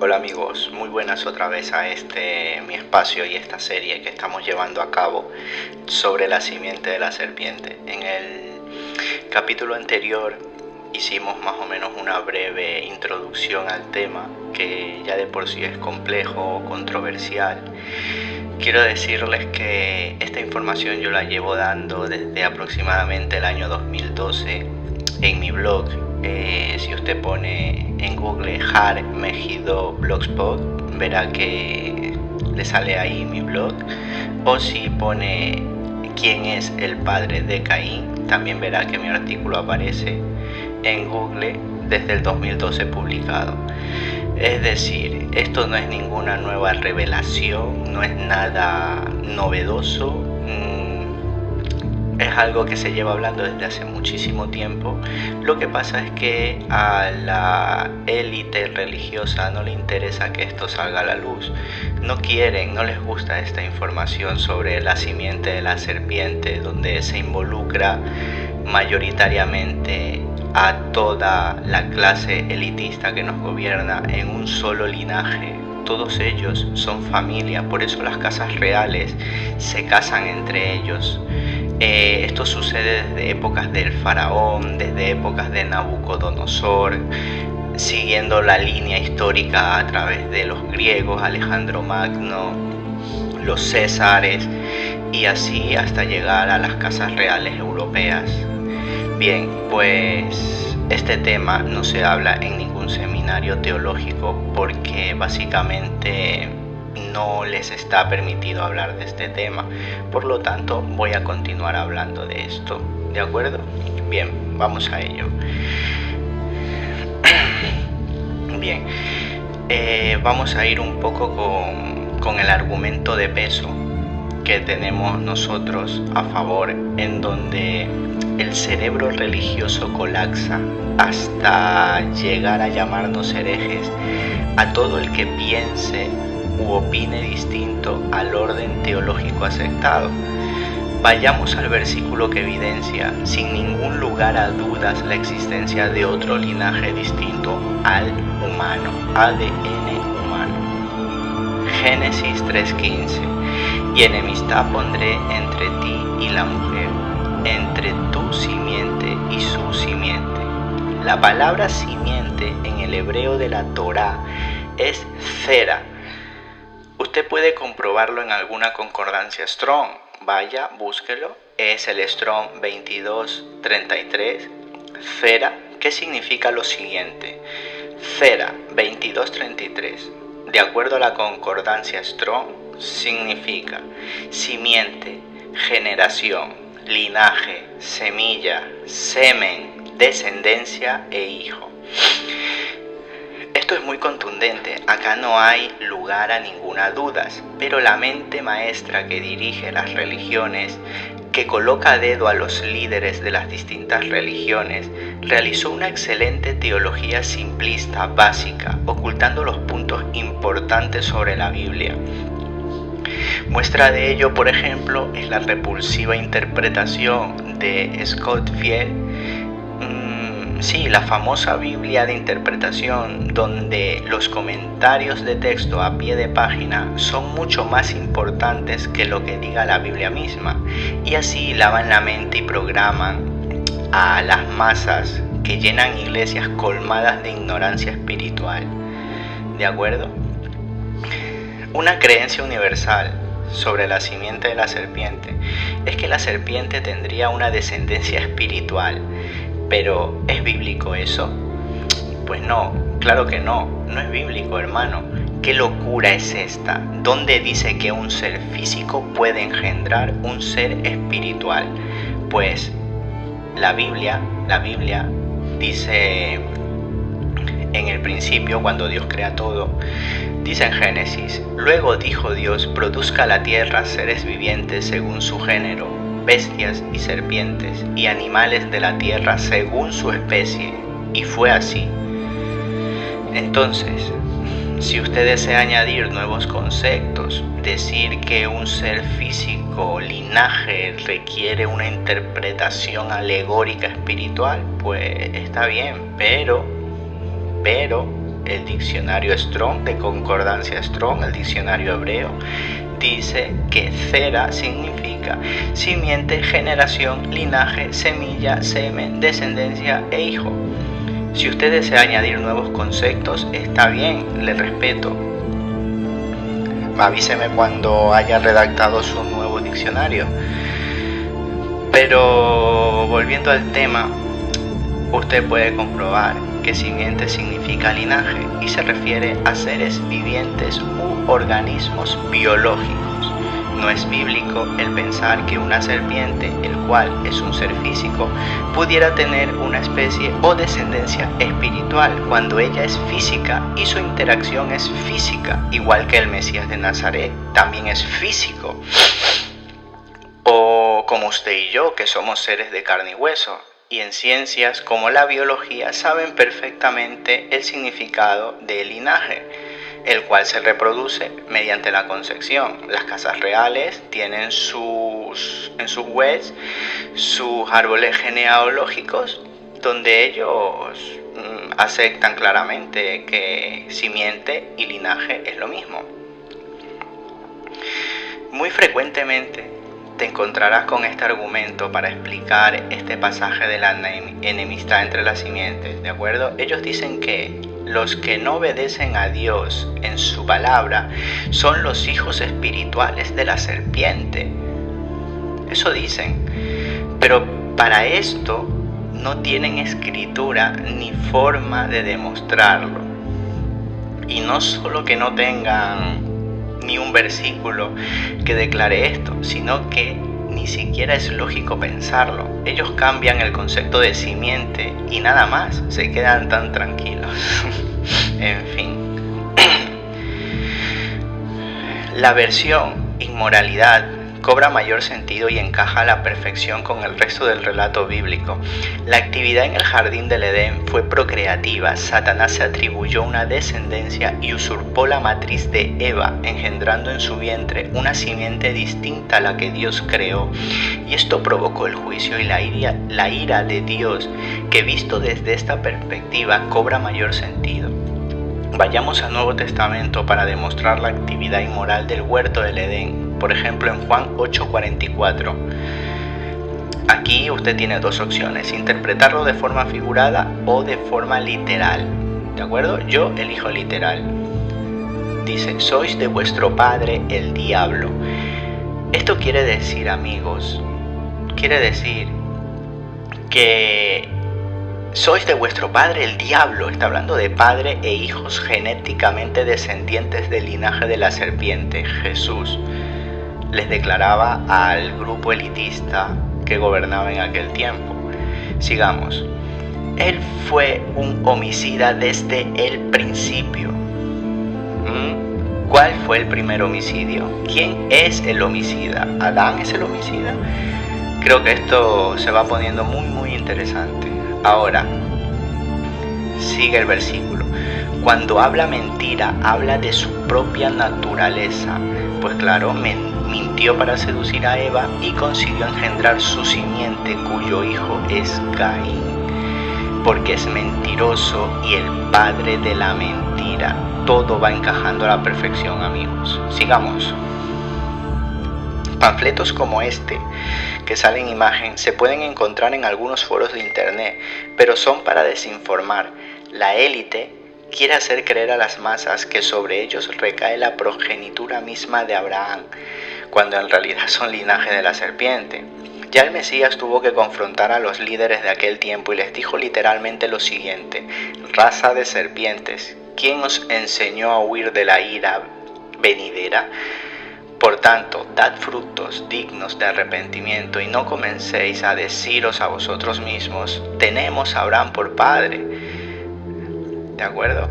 Hola amigos, muy buenas otra vez a mi espacio y esta serie que estamos llevando a cabo sobre la simiente de la serpiente. En el capítulo anterior hicimos más o menos una breve introducción al tema, que ya de por sí es complejo, controversial. Quiero decirles que esta información yo la llevo dando desde aproximadamente el año 2012 en mi blog. Si usted pone en Google Har Mejido Blogspot, verá que le sale ahí mi blog. O si pone quién es el padre de Caín, también verá que mi artículo aparece en Google desde el 2012 publicado. Es decir, esto no es ninguna nueva revelación, no es nada novedoso. Es algo que se lleva hablando desde hace muchísimo tiempo. Lo que pasa es que a la élite religiosa no le interesa que esto salga a la luz. No quieren, no les gusta esta información sobre la simiente de la serpiente, donde se involucra mayoritariamente a toda la clase elitista que nos gobierna en un solo linaje. Todos ellos son familia, por eso las casas reales se casan entre ellos. Esto sucede desde épocas del faraón, desde épocas de Nabucodonosor, siguiendo la línea histórica a través de los griegos, Alejandro Magno, los Césares, y así hasta llegar a las casas reales europeas. Bien, pues este tema no se habla en ningún seminario teológico porque básicamente no les está permitido hablar de este tema. Por lo tanto, voy a continuar hablando de esto. ¿De acuerdo? Bien, vamos a ello. Bien, vamos a ir un poco con el argumento de peso que tenemos nosotros a favor, en donde el cerebro religioso colapsa hasta llegar a llamarnos herejes a todo el que piense u opine distinto al orden teológico aceptado. Vayamos al versículo que evidencia sin ningún lugar a dudas la existencia de otro linaje distinto al humano, ADN humano. Génesis 3:15. Y enemistad pondré entre ti y la mujer, entre tu simiente y su simiente. La palabra simiente en el hebreo de la Torá es zera. Usted puede comprobarlo en alguna concordancia Strong. Vaya, búsquelo. Es el Strong 2233. Zera, ¿qué significa lo siguiente? Zera 2233. De acuerdo a la concordancia Strong, significa simiente, generación, linaje, semilla, semen, descendencia e hijo. Esto es muy contundente, acá no hay lugar a ninguna duda, pero la mente maestra que dirige las religiones, que coloca a dedo a los líderes de las distintas religiones, realizó una excelente teología simplista, básica, ocultando los puntos importantes sobre la Biblia. Muestra de ello, por ejemplo, es la repulsiva interpretación de Scott Field. Sí, la famosa Biblia de interpretación, donde los comentarios de texto a pie de página son mucho más importantes que lo que diga la Biblia misma, y así lavan la mente y programan a las masas que llenan iglesias colmadas de ignorancia espiritual. ¿De acuerdo? Una creencia universal sobre la simiente de la serpiente es que la serpiente tendría una descendencia espiritual. ¿Pero es bíblico eso? Pues no, claro que no es bíblico, hermano. ¿Qué locura es esta? ¿Dónde dice que un ser físico puede engendrar un ser espiritual? Pues la Biblia dice en el principio, cuando Dios crea todo, dice en Génesis: luego dijo Dios, produzca la tierra seres vivientes según su género, bestias y serpientes, y animales de la tierra según su especie, y fue así. Entonces, si usted desea añadir nuevos conceptos, decir que un ser físico, linaje, requiere una interpretación alegórica espiritual, pues está bien, pero el diccionario Strong, de concordancia Strong, el diccionario hebreo, dice que Zera significa simiente, generación, linaje, semilla, semen, descendencia e hijo. Si usted desea añadir nuevos conceptos, está bien, le respeto. Avíseme cuando haya redactado su nuevo diccionario. Pero volviendo al tema, usted puede comprobar que simiente significa linaje y se refiere a seres vivientes u organismos biológicos. No es bíblico el pensar que una serpiente, el cual es un ser físico, pudiera tener una especie o descendencia espiritual cuando ella es física y su interacción es física, igual que el Mesías de Nazaret también es físico. O como usted y yo, que somos seres de carne y hueso. Y en ciencias como la biología saben perfectamente el significado del linaje, el cual se reproduce mediante la concepción. Las casas reales tienen en sus webs sus árboles genealógicos, donde ellos aceptan claramente que simiente y linaje es lo mismo. Muy frecuentemente te encontrarás con este argumento para explicar este pasaje de la enemistad entre las simientes, ¿de acuerdo? Ellos dicen que los que no obedecen a Dios en su palabra son los hijos espirituales de la serpiente. Eso dicen. Pero para esto no tienen escritura ni forma de demostrarlo. Y no solo que no tengan ni un versículo que declare esto, sino que ni siquiera es lógico pensarlo. Ellos cambian el concepto de simiente y nada más, se quedan tan tranquilos. En fin. La versión inmoralidad cobra mayor sentido y encaja a la perfección con el resto del relato bíblico. La actividad en el jardín del Edén fue procreativa. Satanás se atribuyó una descendencia y usurpó la matriz de Eva, engendrando en su vientre una simiente distinta a la que Dios creó. Y esto provocó el juicio y la ira de Dios, que visto desde esta perspectiva cobra mayor sentido. Vayamos al Nuevo Testamento para demostrar la actividad inmoral del huerto del Edén. Por ejemplo, en Juan 8:44. Aquí usted tiene dos opciones: interpretarlo de forma figurada o de forma literal. ¿De acuerdo? Yo elijo literal. Dice: sois de vuestro padre el diablo. Esto quiere decir, amigos, quiere decir que sois de vuestro padre el diablo. Está hablando de padre e hijos genéticamente descendientes del linaje de la serpiente, Jesús. Les declaraba al grupo elitista que gobernaba en aquel tiempo. Sigamos. Él fue un homicida desde el principio. ¿Cuál fue el primer homicidio? ¿Quién es el homicida? ¿Adán es el homicida? Creo que esto se va poniendo muy interesante. Ahora, sigue el versículo. Cuando habla mentira, habla de su propia naturaleza. Pues claro, mintió para seducir a Eva y consiguió engendrar su simiente, cuyo hijo es Caín, porque es mentiroso y el padre de la mentira. Todo va encajando a la perfección, amigos. Sigamos. Panfletos como este, que sale en imagen, se pueden encontrar en algunos foros de internet, pero son para desinformar. La élite quiere hacer creer a las masas que sobre ellos recae la progenitura misma de Abraham, cuando en realidad son linaje de la serpiente. Ya el Mesías tuvo que confrontar a los líderes de aquel tiempo y les dijo literalmente lo siguiente: raza de serpientes, ¿quién os enseñó a huir de la ira venidera? Por tanto, dad frutos dignos de arrepentimiento y no comencéis a deciros a vosotros mismos: tenemos a Abraham por padre. ¿De acuerdo?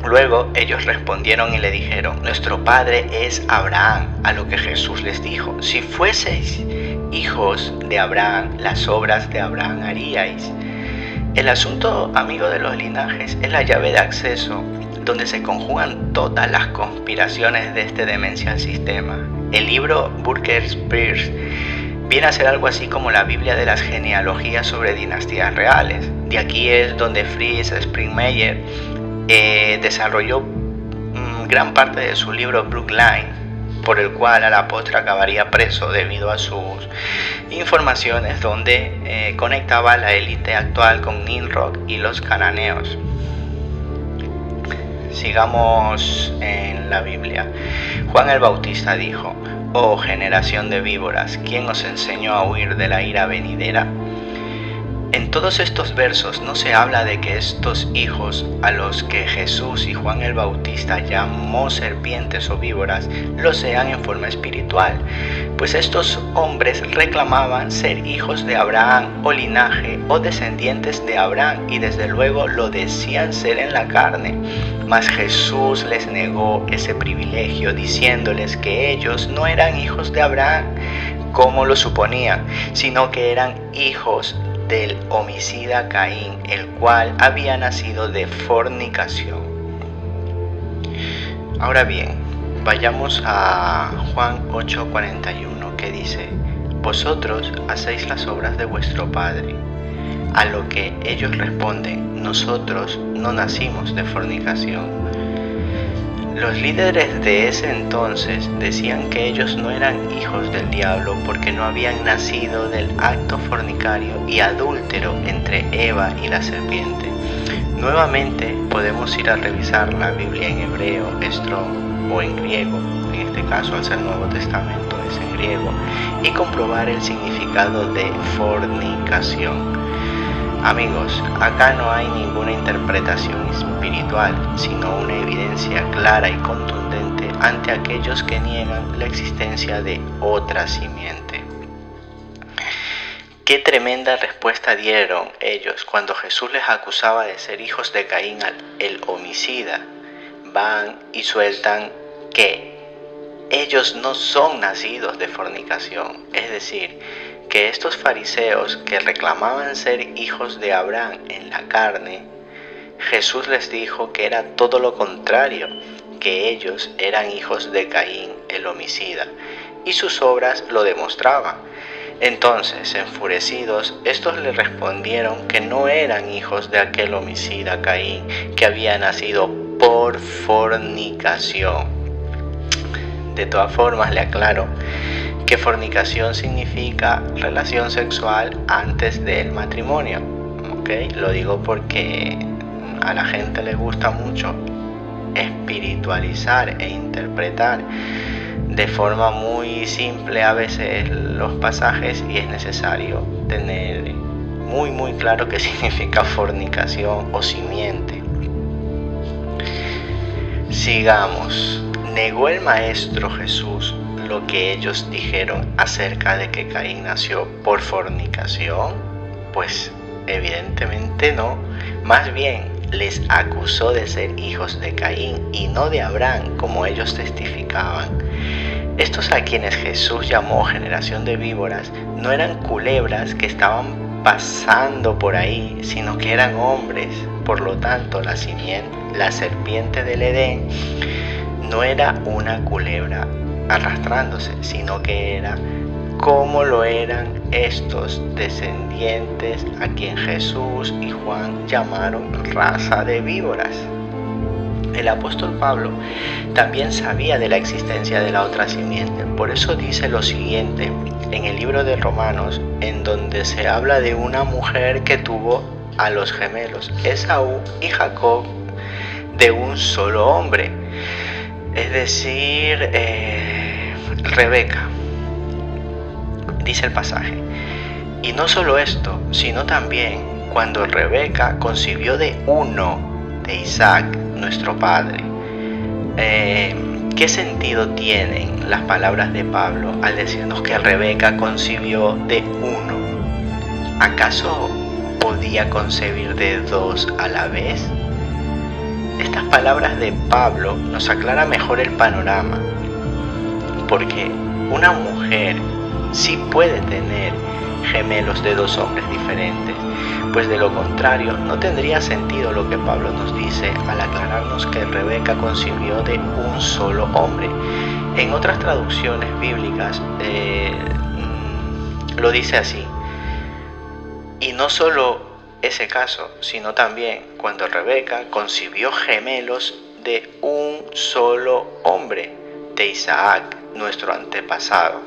Luego ellos respondieron y le dijeron: nuestro padre es Abraham. A lo que Jesús les dijo: si fueseis hijos de Abraham, las obras de Abraham haríais. El asunto, amigo, de los linajes es la llave de acceso donde se conjugan todas las conspiraciones de este demencial sistema. El libro Burger-Spears viene a ser algo así como la Biblia de las genealogías sobre dinastías reales. De aquí es donde Fritz Springmeier desarrolló gran parte de su libro Brookline, por el cual a la postre acabaría preso debido a sus informaciones donde conectaba a la élite actual con Nimrod y los cananeos. Sigamos en la Biblia. Juan el Bautista dijo: «Oh generación de víboras, ¿quién os enseñó a huir de la ira venidera?». En todos estos versos no se habla de que estos hijos a los que Jesús y Juan el Bautista llamó serpientes o víboras lo sean en forma espiritual, pues estos hombres reclamaban ser hijos de Abraham o linaje o descendientes de Abraham y desde luego lo decían ser en la carne. Mas Jesús les negó ese privilegio diciéndoles que ellos no eran hijos de Abraham como lo suponían, sino que eran hijos del homicida Caín, el cual había nacido de fornicación. Ahora bien, vayamos a Juan 8:41, que dice: «Vosotros hacéis las obras de vuestro padre». A lo que ellos responden: «Nosotros no nacimos de fornicación». Los líderes de ese entonces decían que ellos no eran hijos del diablo porque no habían nacido del acto fornicario y adúltero entre Eva y la serpiente. Nuevamente podemos ir a revisar la Biblia en hebreo, Strong, o en griego, en este caso al ser Nuevo Testamento es en griego, y comprobar el significado de fornicación. Amigos, acá no hay ninguna interpretación espiritual, sino una evidencia clara y contundente ante aquellos que niegan la existencia de otra simiente. Qué tremenda respuesta dieron ellos cuando Jesús les acusaba de ser hijos de Caín, el homicida. Van y sueltan que ellos no son nacidos de fornicación, es decir, que estos fariseos que reclamaban ser hijos de Abraham en la carne, Jesús les dijo que era todo lo contrario, que ellos eran hijos de Caín, el homicida, y sus obras lo demostraban. Entonces, enfurecidos, estos le respondieron que no eran hijos de aquel homicida Caín, que había nacido por fornicación. De todas formas, le aclaro que fornicación significa relación sexual antes del matrimonio, ¿ok? Lo digo porque a la gente le gusta mucho espiritualizar e interpretar de forma muy simple a veces los pasajes, y es necesario tener muy claro qué significa fornicación o simiente. Sigamos. ¿Negó el Maestro Jesús lo que ellos dijeron acerca de que Caín nació por fornicación? Pues evidentemente no. Más bien les acusó de ser hijos de Caín y no de Abraham, como ellos testificaban. Estos a quienes Jesús llamó generación de víboras no eran culebras que estaban pasando por ahí, sino que eran hombres. Por lo tanto, la serpiente del Edén no era una culebra arrastrándose, sino que era como lo eran estos descendientes a quien Jesús y Juan llamaron raza de víboras. El apóstol Pablo también sabía de la existencia de la otra simiente, por eso dice lo siguiente en el libro de Romanos, en donde se habla de una mujer que tuvo a los gemelos Esaú y Jacob de un solo hombre, es decir, Rebeca. Dice el pasaje: y no solo esto, sino también cuando Rebeca concibió de uno de Isaac, nuestro padre. ¿Qué sentido tienen las palabras de Pablo al decirnos que Rebeca concibió de uno? ¿Acaso podía concebir de dos a la vez? Estas palabras de Pablo nos aclara mejor el panorama, porque una mujer sí puede tener gemelos de dos hombres diferentes, pues de lo contrario no tendría sentido lo que Pablo nos dice al aclararnos que Rebeca concibió de un solo hombre. En otras traducciones bíblicas lo dice así: y no solo ese caso, sino también cuando Rebeca concibió gemelos de un solo hombre, de Isaac, nuestro antepasado.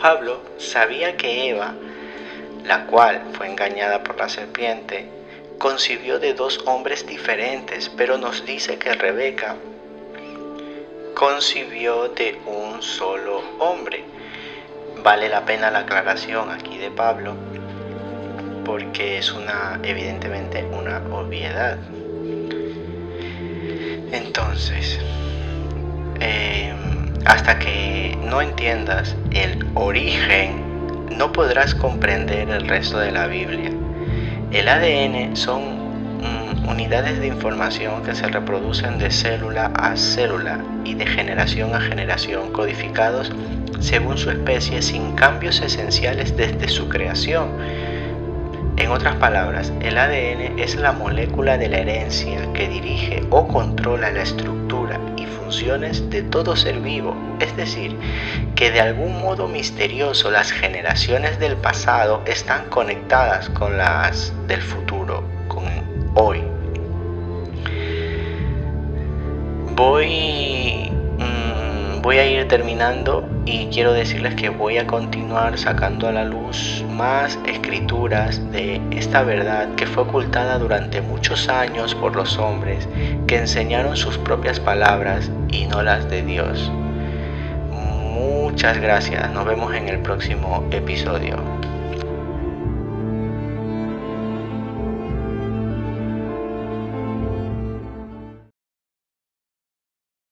Pablo sabía que Eva, la cual fue engañada por la serpiente, concibió de dos hombres diferentes, pero nos dice que Rebeca concibió de un solo hombre. Vale la pena la aclaración aquí de Pablo, porque es evidentemente una obviedad. Entonces, hasta que no entiendas el origen, no podrás comprender el resto de la Biblia. El ADN son unidades de información que se reproducen de célula a célula y de generación a generación, codificados según su especie sin cambios esenciales desde su creación. En otras palabras, el ADN es la molécula de la herencia que dirige o controla la estructura y funciones de todo ser vivo, es decir, que de algún modo misterioso las generaciones del pasado están conectadas con las del futuro, con hoy. Voy a ir terminando y quiero decirles que voy a continuar sacando a la luz más escrituras de esta verdad que fue ocultada durante muchos años por los hombres que enseñaron sus propias palabras y no las de Dios. Muchas gracias, nos vemos en el próximo episodio.